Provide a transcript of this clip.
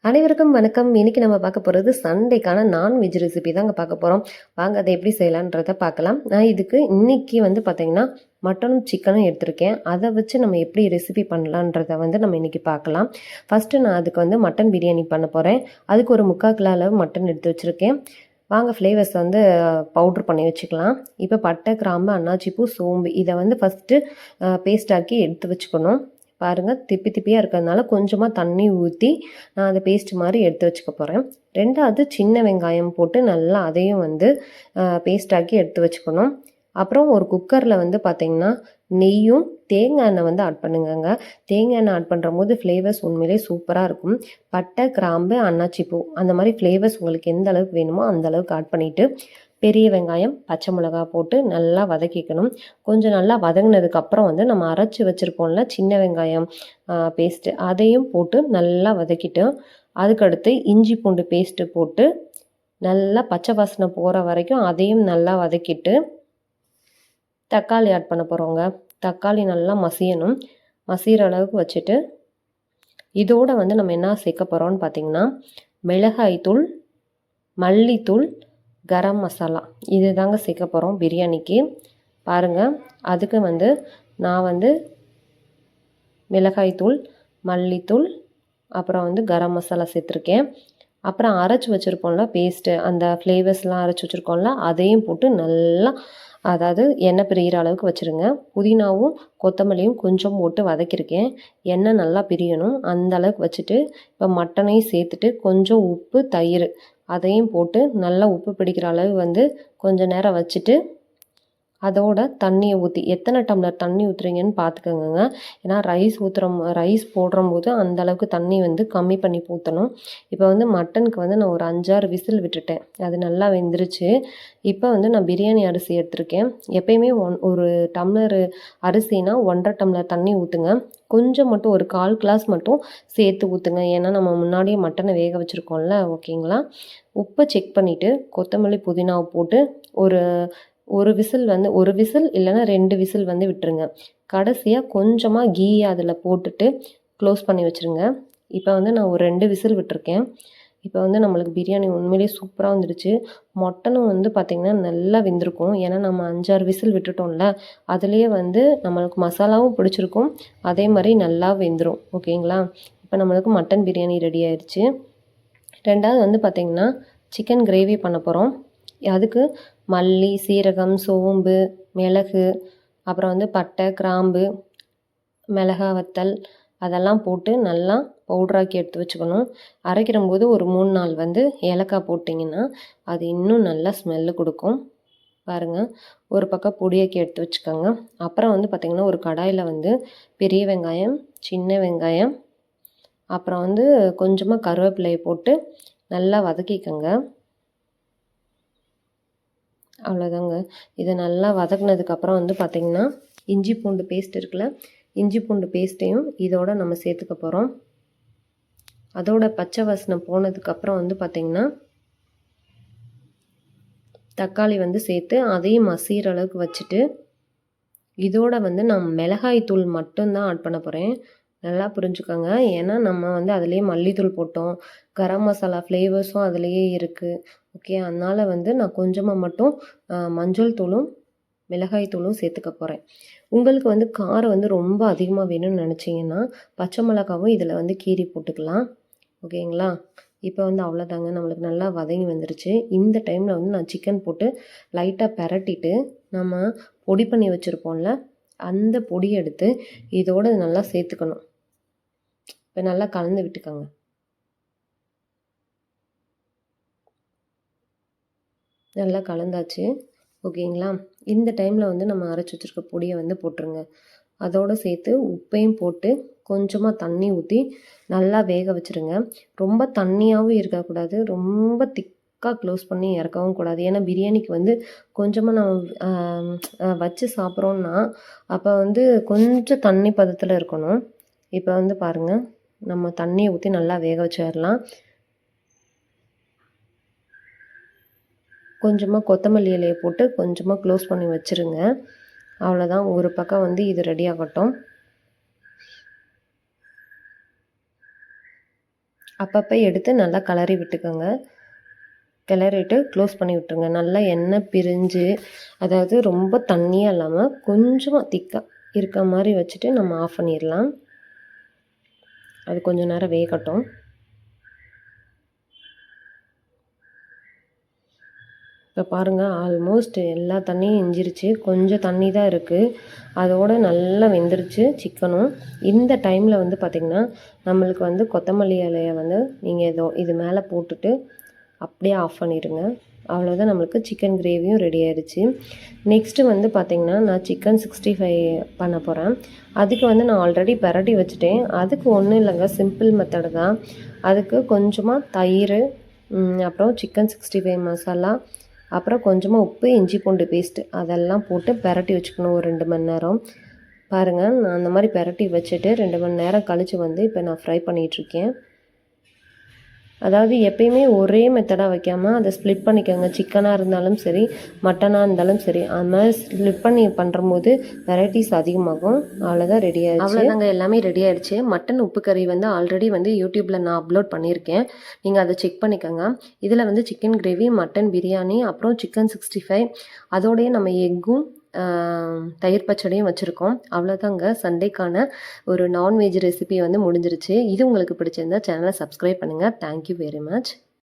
அனைவருக்கும் வணக்கம். இன்னைக்கு நம்ம பார்க்க போகிறது சண்டேக்கான நான்வெஜ் ரெசிபி தாங்க பார்க்க போகிறோம். வாங்க அதை எப்படி செய்யலான்றதை பார்க்கலாம். நான் இதுக்கு இன்னைக்கு பார்த்தீங்கன்னா மட்டனும் சிக்கனும் எடுத்திருக்கேன். அதை வச்சு நம்ம எப்படி ரெசிபி பண்ணலான்றதை நம்ம இன்னைக்கு பார்க்கலாம். ஃபஸ்ட்டு நான் அதுக்கு மட்டன் பிரியாணி பண்ண போகிறேன். அதுக்கு ஒரு 3/4 கிலோ அளவு மட்டன் எடுத்து வச்சுருக்கேன். வாங்க ஃப்ளேவர்ஸ் பவுட்ரு பண்ணி வச்சுக்கலாம். இப்போ பட்டை, கிராம்பு, அன்னாச்சிப்பூ, சோம்பு இதை ஃபஸ்ட்டு பேஸ்ட் ஆக்கி எடுத்து வச்சுக்கணும். பாருங்கள், திப்பி திப்பியாக இருக்கிறதுனால கொஞ்சமாக தண்ணி ஊற்றி நான் அதை பேஸ்ட் மாதிரி எடுத்து வச்சுக்க போகிறேன். ரெண்டாவது சின்ன வெங்காயம் போட்டு நல்லா அதையும் பேஸ்டாக்கி எடுத்து வச்சுக்கணும். அப்புறம் ஒரு குக்கரில் பார்த்திங்கன்னா நெய்யும் தேங்காய் எண்ணெய் ஆட் பண்ணுங்கங்க. தேங்காய் எண்ணெய் ஆட் பண்ணுற போது ஃப்ளேவர்ஸ் உண்மையிலே சூப்பராக இருக்கும். பட்டை, கிராம்பு, அன்னாச்சிப்பூ அந்த மாதிரி ஃப்ளேவர்ஸ் உங்களுக்கு எந்த அளவுக்கு வேணுமோ அந்த அளவுக்கு ஆட் பண்ணிவிட்டு பெரிய வெங்காயம், பச்சை மிளகா போட்டு நல்லா வதக்கிக்கணும். கொஞ்சம் நல்லா வதங்கினதுக்கப்புறம் நம்ம அரைச்சி வச்சுருப்போம்ல சின்ன வெங்காயம் பேஸ்ட்டு, அதையும் போட்டு நல்லா வதக்கிட்டு அதுக்கடுத்து இஞ்சி பூண்டு பேஸ்ட்டு போட்டு நல்லா பச்சை வாசனை போகிற வரைக்கும் அதையும் நல்லா வதக்கிட்டு தக்காளி ஆட் பண்ண போகிறோங்க. தக்காளி நல்லா மசியணும். மசிகிற அளவுக்கு வச்சுட்டு இதோடு நம்ம என்ன சேர்க்க போகிறோம்னு பார்த்திங்கன்னா மிளகாய்த்தூள், மல்லித்தூள், கரம் மசாலா இது தாங்க சேர்க்க போகிறோம் பிரியாணிக்கு. பாருங்கள், அதுக்கு நான் மிளகாய்த்தூள், மல்லித்தூள், அப்புறம் கரம் மசாலா சேர்த்துருக்கேன். அப்புறம் அரைச்சி வச்சுருப்போம்ல பேஸ்ட்டு, அந்த ஃப்ளேவர்ஸ்லாம் அரைச்சி வச்சுருக்கோம்ல அதையும் போட்டு நல்லா அதாவது எண்ணெய் பிரிகிற அளவுக்கு வச்சுருங்க. புதினாவும் கொத்தமல்லியும் கொஞ்சம் போட்டு வதக்கியிருக்கேன். எண்ணெய் நல்லா பிரியணும் அந்த அளவுக்கு வச்சுட்டு இப்போ மட்டனையும் சேர்த்துட்டு கொஞ்சம் உப்பு, தயிர் அதையும் போட்டு நல்லா உப்பு பிடிக்கிற அளவு கொஞ்சம் நேரம் வச்சுட்டு அதோட தண்ணியை ஊற்றி எத்தனை டம்ளர் தண்ணி ஊற்றுறீங்கன்னு பார்த்துக்கோங்க. ஏன்னா ரைஸ் போடும்போது அந்தளவுக்கு தண்ணி கம்மி பண்ணி ஊற்றணும். இப்போ மட்டனுக்கு நான் ஒரு 5-6 விசில் விட்டுட்டேன். அது நல்லா வெந்துருச்சு. இப்போ நான் பிரியாணி அரிசி எடுத்திருக்கேன். எப்பயுமே ஒரு டம்ளர் அரிசினா 1.5 டம்ளர் தண்ணி ஊற்றுங்க. கொஞ்சம் மட்டும் ஒரு 1/4 கிளாஸ் மட்டும் சேர்த்து ஊற்றுங்க. ஏன்னா நம்ம முன்னாடியே மட்டனை வேக வச்சுருக்கோம்ல, ஓகேங்களா. உப்பை செக் பண்ணிவிட்டு கொத்தமல்லி, புதினாவை போட்டு ஒரு விசில் இல்லைன்னா 2 விசில் விட்டுருங்க. கடைசியாக கொஞ்சமாக கீ அதில் போட்டுட்டு க்ளோஸ் பண்ணி வச்சுருங்க. இப்போ நான் ஒரு 2 விசில் விட்டுருக்கேன். இப்போ நம்மளுக்கு பிரியாணி உண்மையிலேயே சூப்பராக வந்துடுச்சு. மட்டனும் பார்த்திங்கன்னா நல்லா வெந்திருக்கும். ஏன்னா நம்ம 5-6 விசில் விட்டுட்டோம்ல, அதுலேயே நம்மளுக்கு மசாலாவும் பிடிச்சிருக்கும், அதே மாதிரி நல்லா வெந்துடும், ஓகேங்களா. இப்போ நம்மளுக்கு மட்டன் பிரியாணி ரெடி ஆயிடுச்சு. ரெண்டாவது பார்த்திங்கன்னா சிக்கன் கிரேவி பண்ண போகிறோம். அதுக்கு மல்லி, சீரகம், சோம்பு, மிளகு, அப்புறம் பட்டை, கிராம்பு, மிளகா வத்தல் அதெல்லாம் போட்டு நல்லா பவுட்ராக்கி எடுத்து வச்சுக்கணும். அரைக்கிற போது ஒரு 3 நாள் ஏலக்காய் போட்டிங்கன்னா அது இன்னும் நல்லா ஸ்மெல்லு கொடுக்கும். பாருங்கள், ஒரு பக்கம் பொடியாக்கி எடுத்து வச்சுக்கோங்க. அப்புறம் பார்த்திங்கன்னா ஒரு கடாயில் பெரிய வெங்காயம், சின்ன வெங்காயம், அப்புறம் கொஞ்சமாக கருவேப்பிலையை போட்டு நல்லா வதக்கிக்கோங்க. அவ்வளோதாங்க. இதை நல்லா வதக்குனதுக்கப்புறம் பார்த்திங்கன்னா இஞ்சி பூண்டு பேஸ்ட் இருக்குல்ல, இஞ்சி பூண்டு பேஸ்ட்டையும் இதோட நம்ம சேர்த்துக்க போகிறோம். அதோட பச்சை வாசனை போனதுக்கப்புறம் பார்த்திங்கன்னா தக்காளி சேர்த்து அதையும் மசிகிற அளவுக்கு வச்சுட்டு இதோட நான் மிளகாய் தூள் மட்டும்தான் ஆட் பண்ண போகிறேன். நல்லா புரிஞ்சுக்கோங்க. ஏன்னா நம்ம அதுலேயே மல்லித்தூள் போட்டோம், கரம் மசாலா ஃப்ளேவர்ஸும் அதுலேயே இருக்குது, ஓகே. அதனால் நான் கொஞ்சமாக மட்டும் மஞ்சள் தூளும் மிளகாய் தூளும் சேர்த்துக்க போகிறேன். உங்களுக்கு காரம் ரொம்ப அதிகமாக வேணும்னு நினச்சிங்கன்னா பச்சை மிளகாவும் இதில் கீறி போட்டுக்கலாம், ஓகேங்களா. இப்போ அவ்வளோதாங்க, நம்மளுக்கு நல்லா வதங்கி வந்துருச்சு. இந்த டைமில் நான் சிக்கன் போட்டு லைட்டாக பெரட்டிட்டு நம்ம பொடி பண்ணி வச்சுருப்போம்ல அந்த பொடியை எடுத்து இதோடு நல்லா சேர்த்துக்கணும். இப்போ நல்லா கலந்து விட்டுக்கோங்க. நல்லா கலந்தாச்சு, ஓகேங்களா. இந்த டைமில் நம்ம அரைச்சி வச்சுருக்க பொடியை போட்டுருங்க. அதோடு சேர்த்து உப்பையும் போட்டு கொஞ்சமாக தண்ணி ஊற்றி நல்லா வேக வச்சுருங்க. ரொம்ப தண்ணியாகவும் இருக்கக்கூடாது, ரொம்ப திக்காக க்ளோஸ் பண்ணி இறக்கவும் கூடாது. ஏன்னா பிரியாணிக்கு கொஞ்சமாக நம்ம வச்சு சாப்பிட்றோன்னா அப்போ கொஞ்சம் தண்ணி பதத்தில் இருக்கணும். இப்போ பாருங்கள், நம்ம தண்ணியை ஊற்றி நல்லா வேக வச்சிடலாம். கொஞ்சமாக கொத்தமல்லி இலையை போட்டு கொஞ்சமாக க்ளோஸ் பண்ணி வச்சுருங்க. அவ்வளோதான், ஒரு பக்கம் இது ரெடி ஆகட்டும். அப்பப்போ எடுத்து நல்லா கிளறி விட்டுக்கோங்க. கிளறிட்டு க்ளோஸ் பண்ணி விட்டுருங்க. நல்லா எண்ணெய் பிரிஞ்சு, அதாவது ரொம்ப தண்ணியாக இல்லாமல் கொஞ்சமாக திக்காக இருக்க மாதிரி வச்சுட்டு நம்ம ஆஃப் பண்ணிடலாம். அது கொஞ்சம் நேரம் வேகட்டும். இப்போ பாருங்கள், ஆல்மோஸ்ட் எல்லா தண்ணியும் இஞ்சிருச்சு. கொஞ்சம் தண்ணி தான் இருக்குது. அதோடு நல்லா வெந்துருச்சு சிக்கனும். இந்த டைமில் வந்து பார்த்திங்கன்னா நம்மளுக்கு வந்து கொத்தமல்லி இலையை வந்து நீங்கள் இது மேலே போட்டுட்டு அப்படியே ஆஃப் பண்ணிடுங்க. அவ்வளோதான், நம்மளுக்கு சிக்கன் கிரேவியும் ரெடி ஆயிடுச்சு. நெக்ஸ்ட்டு வந்து பார்த்திங்கன்னா நான் சிக்கன் 65 பண்ண போகிறேன். அதுக்கு வந்து நான் ஆல்ரெடி பிரட்டி வச்சுட்டேன். அதுக்கு ஒன்றும் இல்லைங்க, சிம்பிள் மெத்தடு தான். அதுக்கு கொஞ்சமாக தயிர், அப்புறம் சிக்கன் 65 மசாலா, அப்புறம் கொஞ்சமாக உப்பு, இஞ்சி பூண்டு பேஸ்ட்டு அதெல்லாம் போட்டு பிரட்டி வச்சுக்கணும் ஒரு 2 மணி நேரம். பாருங்கள், நான் அந்த மாதிரி பிரட்டி வச்சுட்டு 2 மணி நேரம் கழித்து வந்து இப்போ நான் ஃப்ரை பண்ணிகிட்ருக்கேன். அதாவது எப்பயுமே ஒரே மெத்தடாக வைக்காமல் அதை ஸ்ப்ளிட் பண்ணிக்கோங்க. சிக்கனாக இருந்தாலும் சரி, மட்டனாக இருந்தாலும் சரி, அது மாதிரி ஸ்ப்ளிட் பண்ணி பண்ணுறம்போது வெரைட்டிஸ் அதிகமாகும். அவ்வளோதான், ரெடி ஆகிடுச்சு. அவ்வளோதாங்க, எல்லாமே ரெடி ஆகிடுச்சு. மட்டன் உப்பு கறி வந்து ஆல்ரெடி வந்து யூடியூப்பில் நான் அப்லோட் பண்ணியிருக்கேன். நீங்கள் அதை செக் பண்ணிக்கோங்க. இதில் வந்து சிக்கன் கிரேவி, மட்டன் பிரியாணி, அப்புறம் சிக்கன் 65, அதோடைய நம்ம எக்கும் தயிர் பச்சடியும் வச்சுருக்கோம். அவ்வளோதாங்க, சண்டேக்கான ஒரு நான்வெஜ் ரெசிபி வந்து முடிஞ்சிருச்சு. இது உங்களுக்கு பிடிச்சிருந்தா சேனலை சப்ஸ்கிரைப் பண்ணுங்கள். Thank you very much.